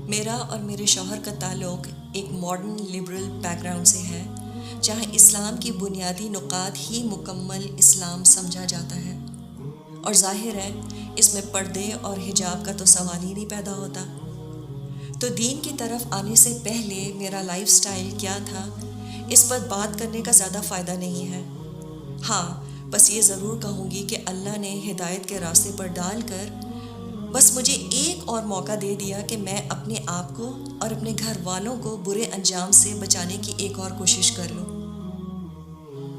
میرا اور میرے شوہر کا تعلق ایک ماڈرن لبرل بیک گراؤنڈ سے ہے، جہاں اسلام کی بنیادی نکات ہی مکمل اسلام سمجھا جاتا ہے، اور ظاہر ہے اس میں پردے اور حجاب کا تو سوال ہی نہیں پیدا ہوتا۔ تو دین کی طرف آنے سے پہلے میرا لائف سٹائل کیا تھا، اس پر بات کرنے کا زیادہ فائدہ نہیں ہے۔ ہاں، بس یہ ضرور کہوں گی کہ اللہ نے ہدایت کے راستے پر ڈال کر بس مجھے ایک اور موقع دے دیا کہ میں اپنے آپ کو اور اپنے گھر والوں کو برے انجام سے بچانے کی ایک اور کوشش کر لوں۔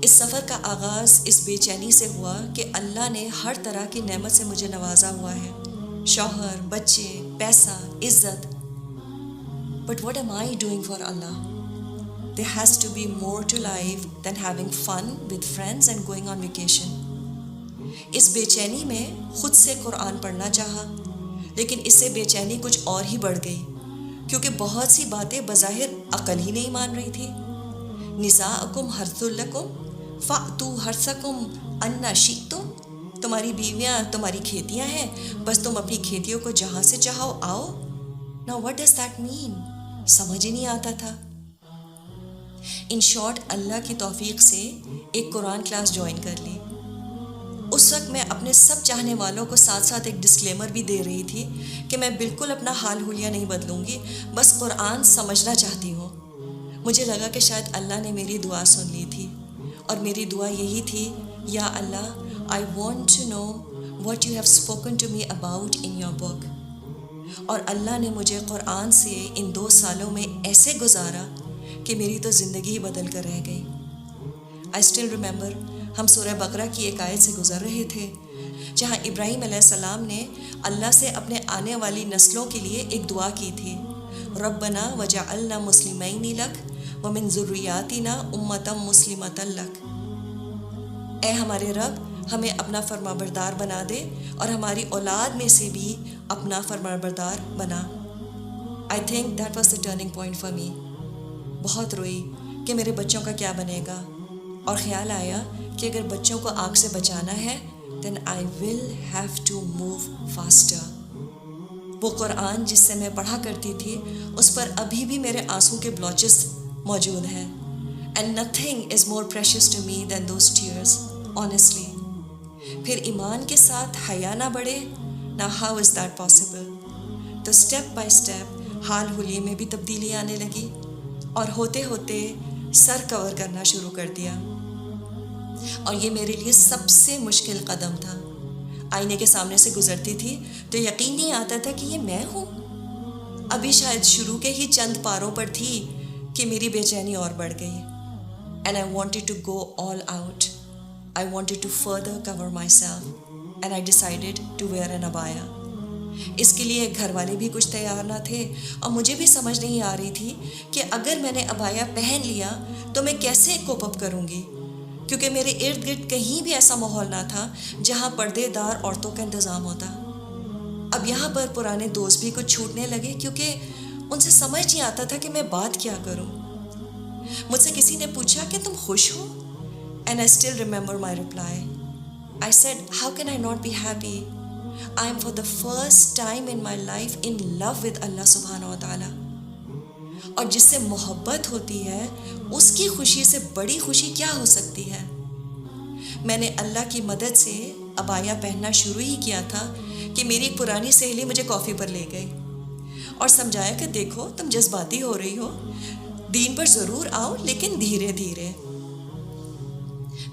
اس سفر کا آغاز اس بے چینی سے ہوا کہ اللہ نے ہر طرح کی نعمت سے مجھے نوازا ہوا ہے، شوہر، بچے، پیسہ، عزت۔ But what am I doing for Allah? There has to be more to life than having fun with friends and going on vacation. اس بے چینی میں خود سے قرآن پڑھنا چاہا، لیکن اس سے بے چینی کچھ اور ہی بڑھ گئی، کیونکہ بہت سی باتیں بظاہر عقل ہی نہیں مان رہی تھی۔ نساءکم حرث لکم فأتوا حرثکم انا شئتم، تمہاری بیویاں تمہاری کھیتیاں ہیں، بس تم اپنی کھیتیوں کو جہاں سے چاہو آؤ۔ Now what does that mean؟ سمجھ ہی نہیں آتا تھا۔ ان شارٹ، اللہ کی توفیق سے ایک قرآن کلاس جوائن کر لی۔ اس وقت میں اپنے سب چاہنے والوں کو ساتھ ساتھ ایک ڈسکلیمر بھی دے رہی تھی کہ میں بالکل اپنا حال حلیہ نہیں بدلوں گی، بس قرآن سمجھنا چاہتی ہوں۔ مجھے لگا کہ شاید اللہ نے میری دعا سن لی تھی، اور میری دعا یہی تھی، یا اللہ، I want to know what you have spoken to me about in your book۔ اور اللہ نے مجھے قرآن سے ان 2 سالوں میں ایسے گزارا کہ میری تو زندگی ہی بدل کر رہ گئی۔ I still remember، ہم سورہ بقرہ کی ایک آیت سے گزر رہے تھے، جہاں ابراہیم علیہ السلام نے اللہ سے اپنے آنے والی نسلوں کے لیے ایک دعا کی تھی، ربنا وجعلنا مسلمین لک ومن ذریاتنا امۃ مسلمۃ لک۔ اے ہمارے رب، ہمیں اپنا فرمانبردار بنا دے اور ہماری اولاد میں سے بھی اپنا فرمانبردار بنا۔ I think that was the turning point for me۔ بہت روئی کہ میرے بچوں کا کیا بنے گا، اور خیال آیا کہ اگر بچوں کو آگ سے بچانا ہے then I will have to move faster۔ وہ قرآن جس سے میں پڑھا کرتی تھی، اس پر ابھی بھی میرے آنسوں کے بلاچز موجود ہیں، and nothing is more precious to me than those tears، honestly۔ پھر ایمان کے ساتھ حیا نہ بڑھے، now how is that possible؟ تو اسٹیپ بائی اسٹیپ حال حلیے میں بھی تبدیلی آنے لگی، اور ہوتے ہوتے سر کور کرنا شروع کر دیا، اور یہ میرے لیے سب سے مشکل قدم تھا۔ آئینے کے سامنے سے گزرتی تھی تو یقین نہیں آتا تھا کہ یہ میں ہوں۔ ابھی شاید شروع کے ہی چند پاروں پر تھی کہ میری بے چینی اور بڑھ گئی، and I wanted to go all out۔ I wanted to further cover myself and I decided to wear an abaya۔ اس کے لیے گھر والے بھی کچھ تیار نہ تھے، اور مجھے بھی سمجھ نہیں آ رہی تھی کہ اگر میں نے ابایا پہن لیا تو میں کیسے کوپ اپ کروں گی، کیونکہ میرے ارد گرد کہیں بھی ایسا ماحول نہ تھا جہاں پردے دار عورتوں کا انتظام ہوتا۔ اب یہاں پر پرانے دوست بھی کچھ چھوٹنے لگے، کیونکہ ان سے سمجھ نہیں آتا تھا کہ میں بات کیا کروں۔ مجھ سے کسی نے پوچھا کہ تم خوش ہو؟ And I still remember my reply۔ I said, how can I not be happy؟ I am for the first time in my life in love with Allah سبحانہ و تعالیٰ۔ اور جس سے محبت ہوتی ہے اس کی خوشی سے بڑی خوشی کیا ہو سکتی ہے؟ میں نے اللہ کی مدد سے ابایا پہننا شروع ہی کیا تھا کہ میری ایک پرانی سہیلی مجھے کافی پر لے گئی اور سمجھایا کہ دیکھو، تم جذباتی ہو رہی ہو، دین پر ضرور آؤ لیکن دھیرے دھیرے۔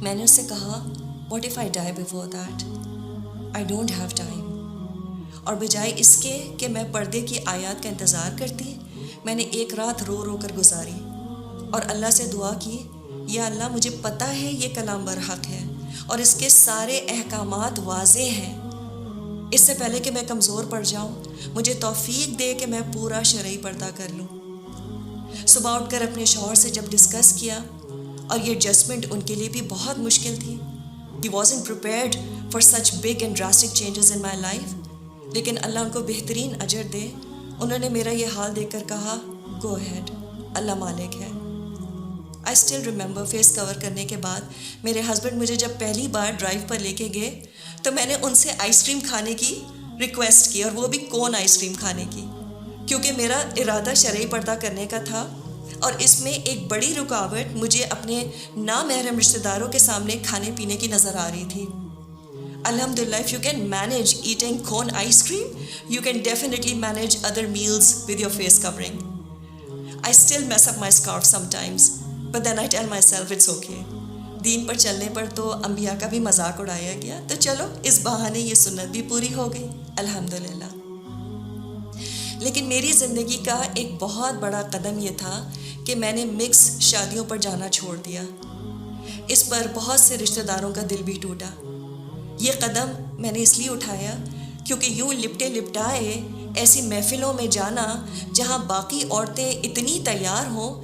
میں نے اس سے کہا، what if I dye before that? I don't have time. اور بجائے اس کے کہ میں پردے کی آیات کا انتظار کرتی، میں نے ایک رات رو رو کر گزاری اور اللہ سے دعا کی، یا اللہ، مجھے پتہ ہے یہ کلام برحق ہے اور اس کے سارے احکامات واضح ہیں۔ اس سے پہلے کہ میں کمزور پڑ جاؤں، مجھے توفیق دے کہ میں پورا شرعی پردہ کر لوں۔ صبح اٹھ کر اپنے شوہر سے جب ڈسکس کیا، اور یہ ایڈجسٹمنٹ ان کے لیے بھی بہت مشکل تھی، He wasn't prepared for such big and drastic changes in my life، لیکن اللہ ان کو بہترین اجر دے، انہوں نے میرا یہ حال دیکھ کر کہا، گو ahead، اللہ مالک ہے۔ I still remember فیس کور کرنے کے بعد میرے ہسبینڈ مجھے جب پہلی بار ڈرائیو پر لے کے گئے تو میں نے ان سے آئس کریم کھانے کی ریکویسٹ کی، اور وہ بھی کون آئس کریم کھانے کی، کیونکہ میرا ارادہ شرعی پردہ کرنے کا تھا، اور اس میں ایک بڑی رکاوٹ مجھے اپنے نامحرم رشتہ داروں کے سامنے کھانے پینے کی نظر آ رہی تھی. الحمدللہ, if you can manage eating cone ice cream, you can definitely manage other meals with your face covering. I still mess up my scarf sometimes, but then I tell myself it's okay. دین پر چلنے پر تو انبیاء کا بھی مذاق اڑایا گیا، تو چلو اس بہانے یہ سنت بھی پوری ہو گئی الحمدللہ. لیکن میری زندگی کا ایک بہت بڑا قدم یہ تھا کہ میں نے مکس شادیوں پر جانا چھوڑ دیا. اس پر بہت سے رشتہ داروں کا دل بھی ٹوٹا. یہ قدم میں نے اس لیے اٹھایا کیونکہ یوں لپٹے لپٹائے ایسی محفلوں میں جانا جہاں باقی عورتیں اتنی تیار ہوں،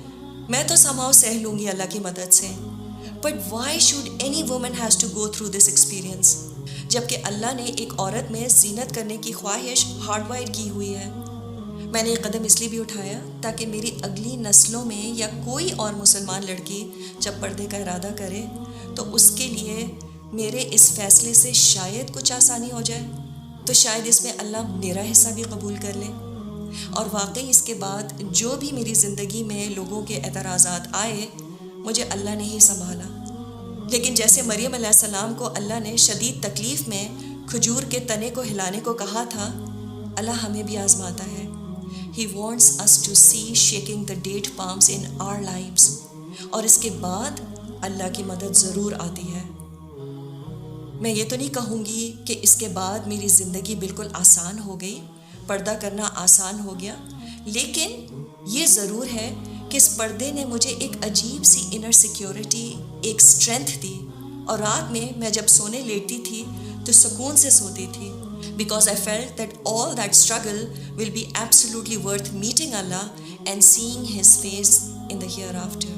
میں تو somehow سہ لوں گی اللہ کی مدد سے. But why should any woman has to go through this experience؟ جبکہ اللہ نے ایک عورت میں زینت کرنے کی خواہش ہارڈ وائر کی ہوئی ہے. میں نے یہ قدم اس لیے بھی اٹھایا تاکہ میری اگلی نسلوں میں یا کوئی اور مسلمان لڑکی جب پردے کا ارادہ کرے تو اس کے لیے میرے اس فیصلے سے شاید کچھ آسانی ہو جائے، تو شاید اس میں اللہ میرا حصہ بھی قبول کر لے. اور واقعی اس کے بعد جو بھی میری زندگی میں لوگوں کے اعتراضات آئے، مجھے اللہ نے ہی سنبھالا. لیکن جیسے مریم علیہ السلام کو اللہ نے شدید تکلیف میں کھجور کے تنے کو ہلانے کو کہا تھا، اللہ ہمیں بھی آزماتا ہے. He wants us to see shaking the date palms in our lives. اور اس کے بعد اللہ کی مدد ضرور آتی ہے. میں یہ تو نہیں کہوں گی کہ اس کے بعد میری زندگی بالکل آسان ہو گئی، پردہ کرنا آسان ہو گیا، لیکن یہ ضرور ہے کہ اس پردے نے مجھے ایک عجیب سی انر سیکیورٹی، ایک اسٹرینتھ دی. اور رات میں میں جب سونے لیٹتی تھی تو سکون سے سوتی تھی، because I felt that all that struggle will be absolutely worth meeting Allah and seeing His face in the hereafter.